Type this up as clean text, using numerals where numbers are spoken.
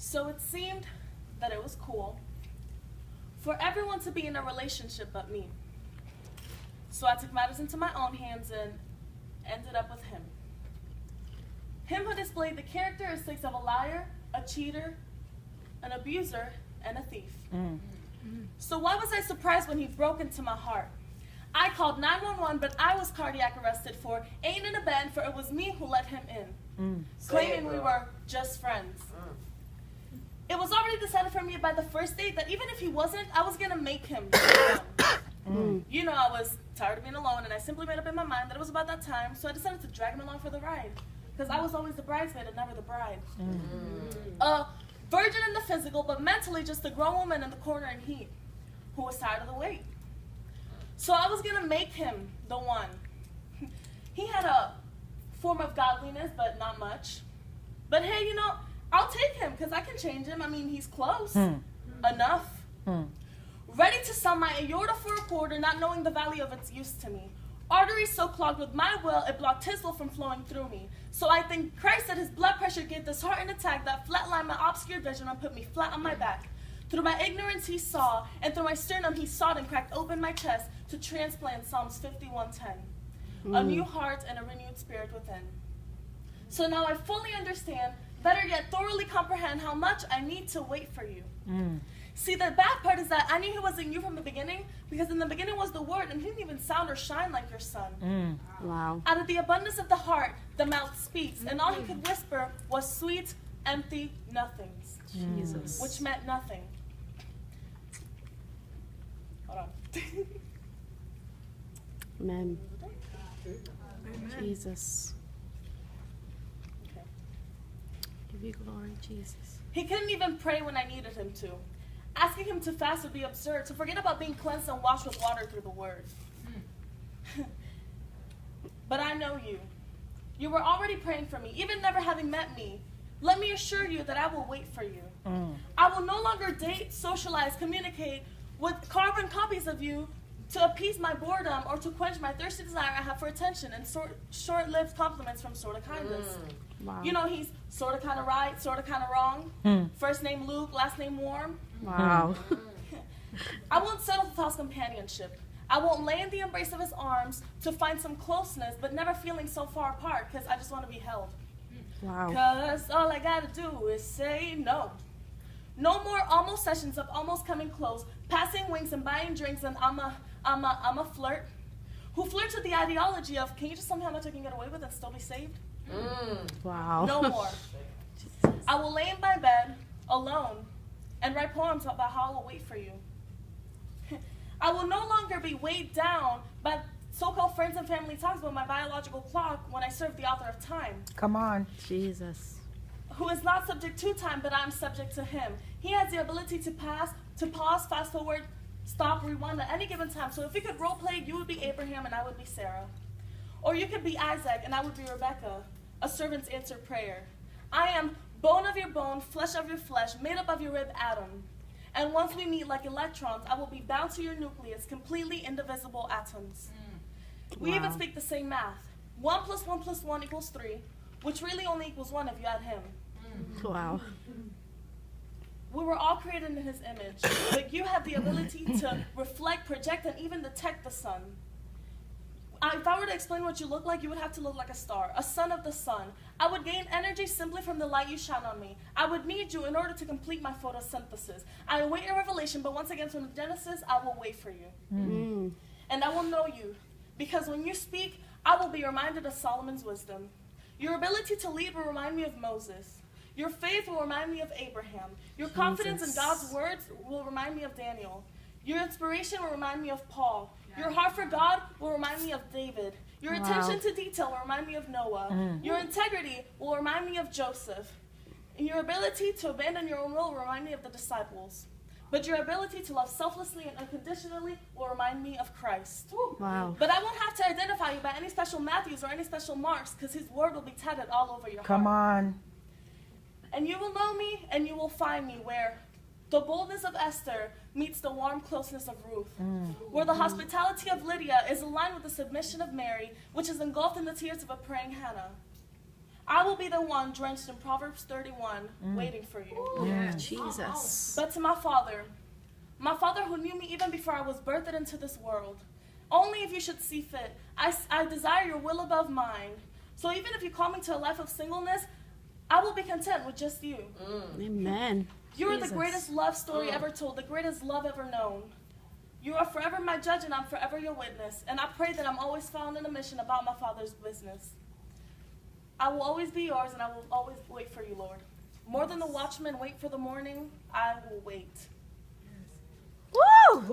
So it seemed that it was cool for everyone to be in a relationship but me. So I took matters into my own hands and ended up with him. Him who displayed the characteristics of a liar, a cheater, an abuser, and a thief. So why was I surprised when he broke into my heart? I called 911, but I was cardiac arrested for ain't in a bed, for it was me who let him in, claiming we were just friends. It was already decided for me by the first date that even if he wasn't, I was gonna make him. You know, I was tired of being alone, and I simply made up in my mind that it was about that time, so I decided to drag him along for the ride. Because I was always the bridesmaid and never the bride. A virgin in the physical, but mentally just a grown woman in the corner in heat, who was tired of the wait. So I was gonna make him the one. He had a form of godliness, but not much. But hey, you know, I'll take him, because I can change him. I mean, he's close. Enough. Ready to sell my aorta for a quarter, not knowing the value of its use to me. Arteries so clogged with my will, it blocked his will from flowing through me. So I thank Christ that his blood pressure gave this heart an attack that flatlined my obscure vision and put me flat on my back. Through my ignorance he saw, and through my sternum he sought and cracked open my chest to transplant Psalms 51:10. A new heart and a renewed spirit within. So now I fully understand, better yet thoroughly comprehend how much I need to wait for you. See, the bad part is that I knew he wasn't you from the beginning, because in the beginning was the Word, and he didn't even sound or shine like your son. Wow. Out of the abundance of the heart, the mouth speaks, and all he could whisper was sweet, empty nothings. Jesus. Which meant nothing. Hold on. Amen. Jesus. Okay. Give you glory, Jesus. He couldn't even pray when I needed him to. Asking him to fast would be absurd, so forget about being cleansed and washed with water through the Word. But I know you. You were already praying for me, even never having met me. Let me assure you that I will wait for you. I will no longer date, socialize, communicate with carbon copies of you to appease my boredom or to quench my thirsty desire I have for attention and short-lived compliments from sort of kindness. Wow. You know, he's sort of kind of right, sort of kind of wrong. First name Luke, last name Warm. Wow. I won't settle for false companionship. I won't lay in the embrace of his arms to find some closeness, but never feeling so far apart because I just want to be held. Wow. Because all I gotta do is say no. No more almost sessions of almost coming close, passing winks and buying drinks, and I'm a flirt who flirts with the ideology of, can you just tell me how much I can get away with and still be saved? Wow. No more. I will lay in my bed alone and write poems about how I will wait for you. I will no longer be weighed down by so-called friends and family talks about my biological clock when I serve the author of time. Come on. Jesus. Who is not subject to time, but I'm subject to him. He has the ability to pause, fast forward, stop, rewind at any given time. So if we could role play, you would be Abraham and I would be Sarah. Or you could be Isaac and I would be Rebecca, a servant's answered prayer. I am bone of your bone, flesh of your flesh, made up of your rib Adam. And once we meet like electrons, I will be bound to your nucleus, completely indivisible atoms. We even speak the same math. 1 + 1 + 1 = 3, which really only equals 1 if you add him. Wow. We were all created in his image, but you have the ability to reflect, project, and even detect the sun. If I were to explain what you look like, you would have to look like a star, a son of the sun. I would gain energy simply from the light you shine on me. I would need you in order to complete my photosynthesis. I await your revelation, but once again from Genesis, I will wait for you. And I will know you, because when you speak, I will be reminded of Solomon's wisdom. Your ability to lead will remind me of Moses. Your faith will remind me of Abraham. Your confidence in God's words will remind me of Daniel. Your inspiration will remind me of Paul. Your heart for God will remind me of David. Your attention to detail will remind me of Noah. Your integrity will remind me of Joseph. And your ability to abandon your own will will remind me of the disciples. But your ability to love selflessly and unconditionally will remind me of Christ. Wow. But I won't have to identify you by any special Matthews or any special marks, because his word will be tatted all over your heart. Come on. And you will know me and you will find me where the boldness of Esther meets the warm closeness of Ruth, where the hospitality of Lydia is aligned with the submission of Mary, which is engulfed in the tears of a praying Hannah. I will be the one drenched in Proverbs 31, waiting for you. Yeah. Jesus. But to my Father who knew me even before I was birthed into this world, only if you should see fit, I desire your will above mine. So even if you call me to a life of singleness, I will be content with just you. Amen. You are the Jesus. greatest love story ever told, the greatest love ever known. You are forever my judge, and I'm forever your witness. And I pray that I'm always found in a mission about my Father's business. I will always be yours, and I will always wait for you, Lord. More than the watchmen wait for the morning, I will wait. Woo!